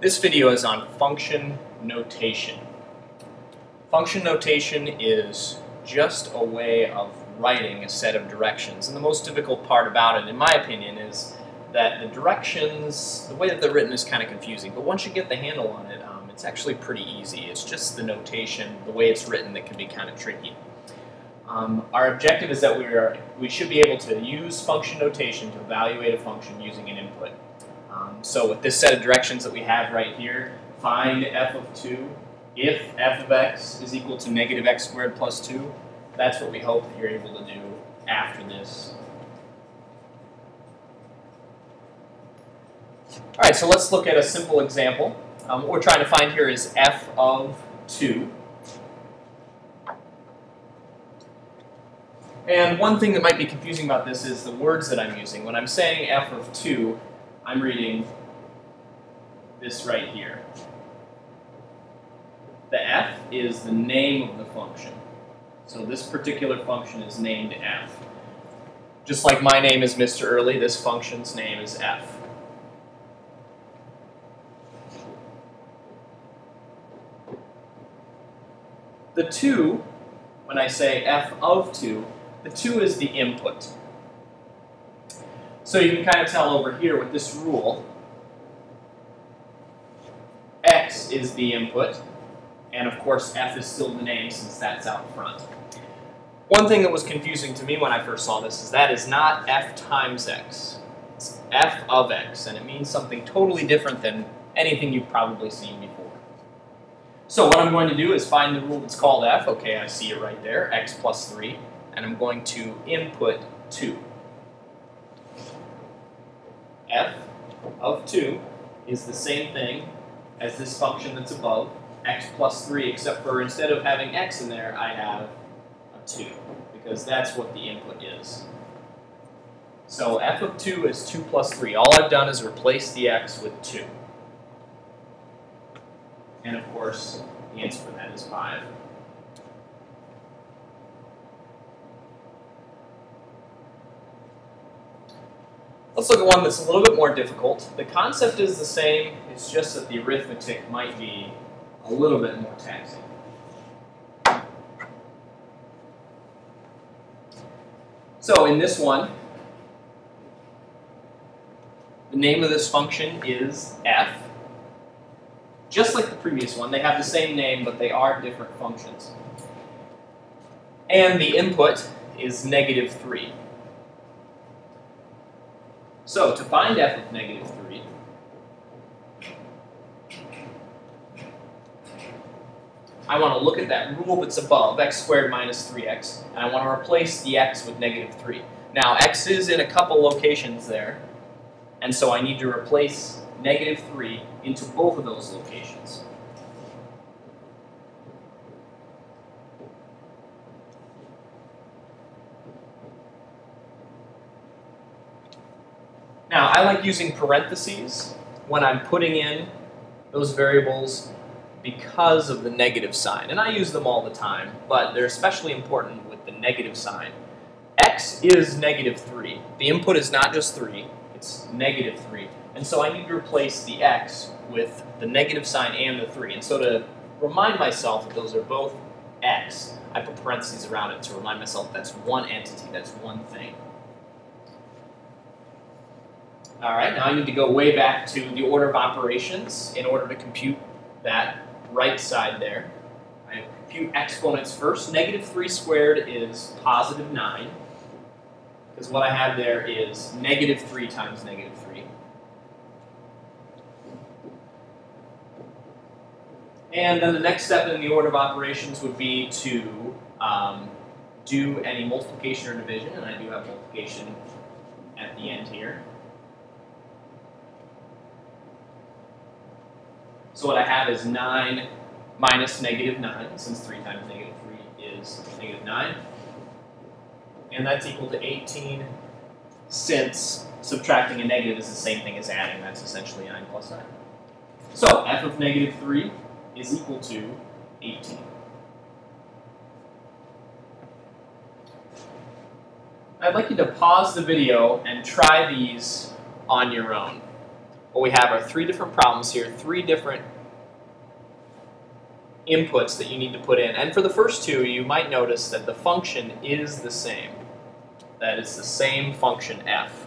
This video is on function notation. Function notation is just a way of writing a set of directions, and the most difficult part about it, in my opinion, is that the directions, the way that they're written is kind of confusing, but once you get the handle on it, it's actually pretty easy. It's just the notation, the way it's written, that can be kind of tricky. Our objective is that we should be able to use function notation to evaluate a function using an input. So with this set of directions that we have right here, find f of 2 if f of x is equal to negative x squared plus 2. That's what we hope that you're able to do after this. All right, so let's look at a simple example. What we're trying to find here is f of 2. And one thing that might be confusing about this is the words that I'm using. When I'm saying f of 2, I'm reading this right here. The f is the name of the function. So this particular function is named f. Just like my name is Mr. Early, this function's name is f. The 2, when I say f of 2, the 2 is the input. So you can kind of tell over here with this rule, x is the input, and of course f is still the name since that's out front. One thing that was confusing to me when I first saw this is that is not f times x. It's f of x, and it means something totally different than anything you've probably seen before. So what I'm going to do is find the rule that's called f. Okay, I see it right there, x plus 3, and I'm going to input 2. F of 2 is the same thing as this function that's above, x plus 3, except for instead of having x in there, I have a 2, because that's what the input is. So f of 2 is 2 plus 3. All I've done is replace the x with 2. And of course, the answer for that is 5. Let's look at one that's a little bit more difficult. The concept is the same, it's just that the arithmetic might be a little bit more taxing. So in this one, the name of this function is f. Just like the previous one, they have the same name, but they are different functions. And the input is negative 3. So to find f of negative 3, I want to look at that rule that's above, x squared minus 3x, and I want to replace the x with negative 3. Now, x is in a couple locations there, and so I need to replace negative 3 into both of those locations. Now, I like using parentheses when I'm putting in those variables because of the negative sign. And I use them all the time, but they're especially important with the negative sign. X is negative 3. The input is not just 3, it's negative 3. And so I need to replace the x with the negative sign and the 3. And so to remind myself that those are both x, I put parentheses around it to remind myself that's one entity, that's one thing. All right, now I need to go way back to the order of operations in order to compute that right side there. I compute exponents first. Negative 3 squared is positive 9, because what I have there is negative 3 times negative 3. And then the next step in the order of operations would be to do any multiplication or division, and I do have multiplication at the end here. So what I have is 9 minus negative 9, since 3 times negative 3 is negative 9. And that's equal to 18, since subtracting a negative is the same thing as adding. That's essentially 9 plus 9. So f of negative 3 is equal to 18. I'd like you to pause the video and try these on your own. what we have are three different problems here, three different inputs that you need to put in. And for the first two, you might notice that the function is the same. That it's the same function f.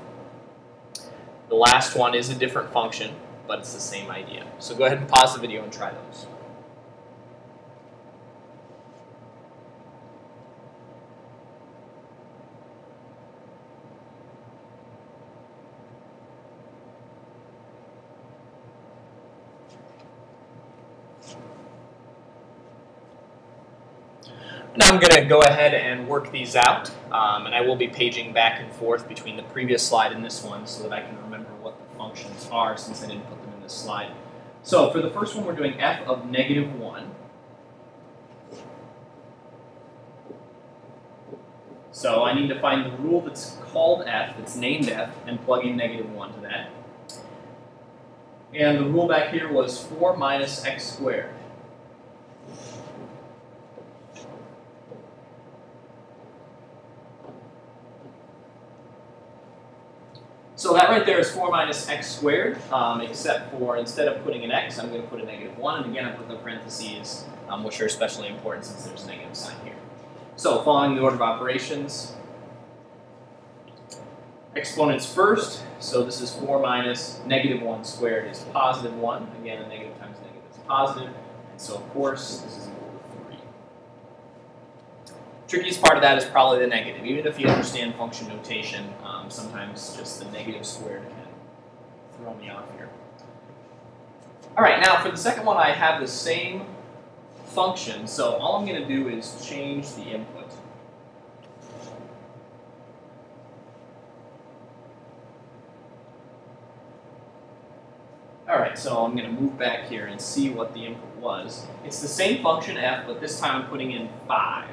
The last one is a different function, but it's the same idea. So go ahead and pause the video and try those. Now I'm going to go ahead and work these out, and I will be paging back and forth between the previous slide and this one so that I can remember what the functions are since I didn't put them in this slide. So for the first one, we're doing f of -1. So I need to find the rule that's called f, that's named f, and plug in -1 to that. And the rule back here was 4 minus x squared. So that right there is 4 minus x squared, except for instead of putting an x, I'm going to put a -1. And again, I put the parentheses, which are especially important since there's a negative sign here. So following the order of operations, exponents first. So this is 4 minus -1 squared is +1. Again, a negative times negative is positive. And so, of course, this is equal to 3. Trickiest part of that is probably the negative. Even if you understand function notation, sometimes just the negative squared can throw me off here. All right, now for the second one, I have the same function. So all I'm going to do is change the input. All right, so I'm going to move back here and see what the input was. It's the same function f, but this time I'm putting in 5.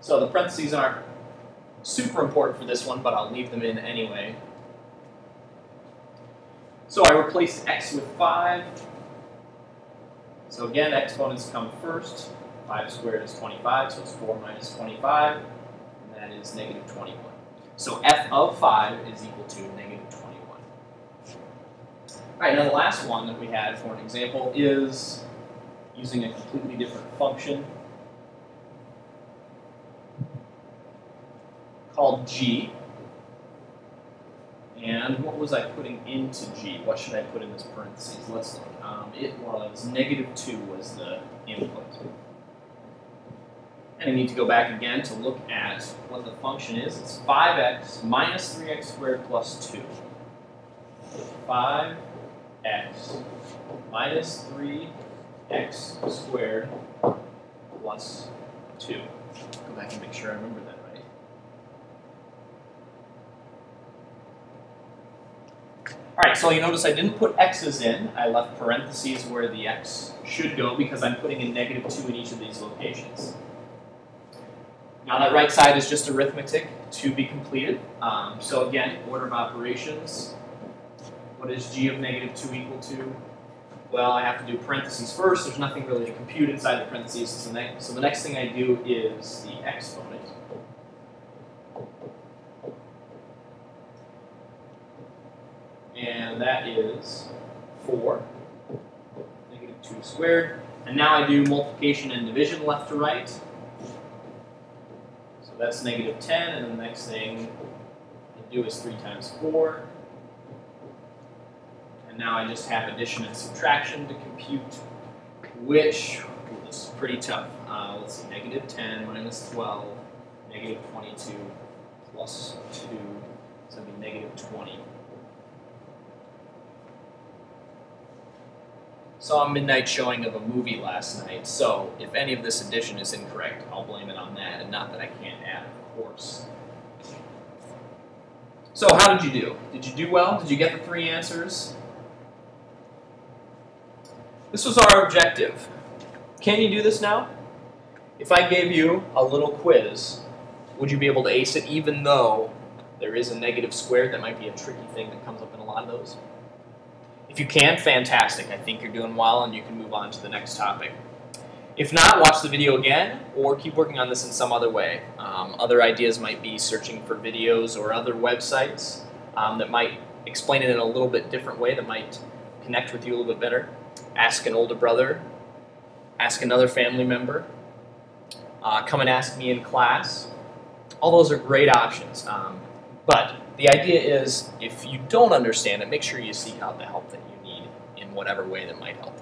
So the parentheses aren't super important for this one, but I'll leave them in anyway. So I replaced x with 5. So again, exponents come first. 5 squared is 25, so it's 4 minus 25, and that is -21. So f of 5 is equal to -21. All right, now the last one that we had for an example is using a completely different function called g. And what was I putting into g? What should I put in this parentheses? Let's look. It was -2 was the input. And I need to go back again to look at what the function is. It's 5x minus 3x squared plus 2. 5x minus 3x squared plus 2. Go back and make sure I remember that right. All right, so you notice I didn't put x's in. I left parentheses where the x should go because I'm putting in -2 in each of these locations. Now that right side is just arithmetic to be completed. So again, order of operations. What is g of -2 equal to? Well, I have to do parentheses first. There's nothing really to compute inside the parentheses. So the next thing I do is the exponent. And that is 4, -2 squared. And now I do multiplication and division left to right. So that's -10, and then the next thing I do is 3 times 4. And now I just have addition and subtraction to compute, which is pretty tough. Let's see, -10 minus 12, -22 plus 2, so it'll be -20. Saw a midnight showing of a movie last night, so if any of this addition is incorrect, I'll blame it on that, and not that I can't add, of course. So how did you do? Did you do well? Did you get the 3 answers? This was our objective. Can you do this now? If I gave you a little quiz, would you be able to ace it even though there is a negative squared? That might be a tricky thing that comes up in a lot of those. If you can, fantastic. I think you're doing well and you can move on to the next topic. If not, watch the video again or keep working on this in some other way. Other ideas might be searching for videos or other websites that might explain it in a little bit different way, that might connect with you a little bit better. Ask an older brother, ask another family member, come and ask me in class. All those are great options. But the idea is, if you don't understand it, make sure you seek out the help that you need in whatever way that might help.